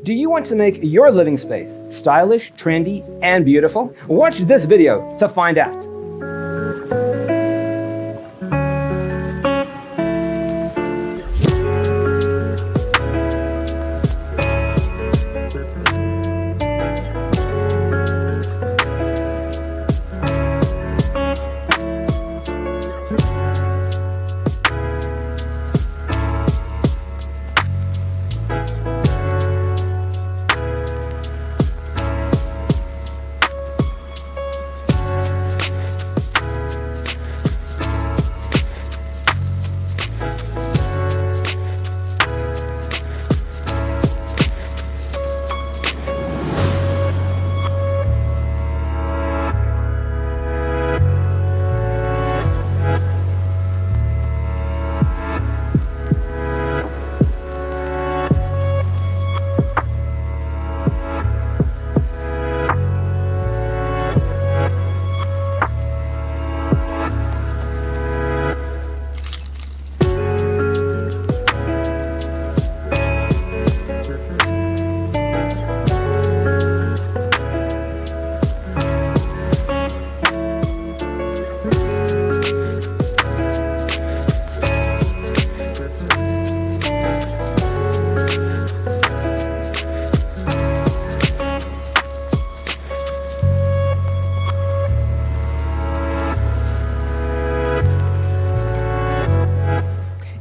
Do you want to make your living space stylish, trendy, and beautiful? Watch this video to find out.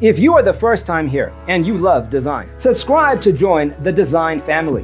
If you are the first time here and you love design, subscribe to join the design family.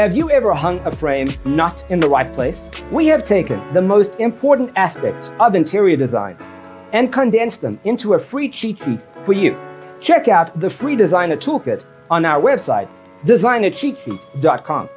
Have you ever hung a frame not in the right place? We have taken the most important aspects of interior design and condensed them into a free cheat sheet for you. Check out the free designer toolkit on our website, designercheatsheet.com.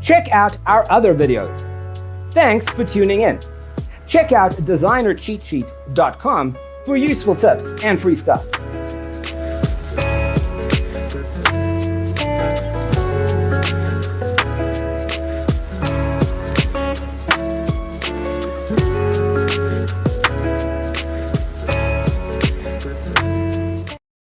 check out our other videos. Thanks for tuning in. Check out designercheatsheet.com for useful tips and free stuff.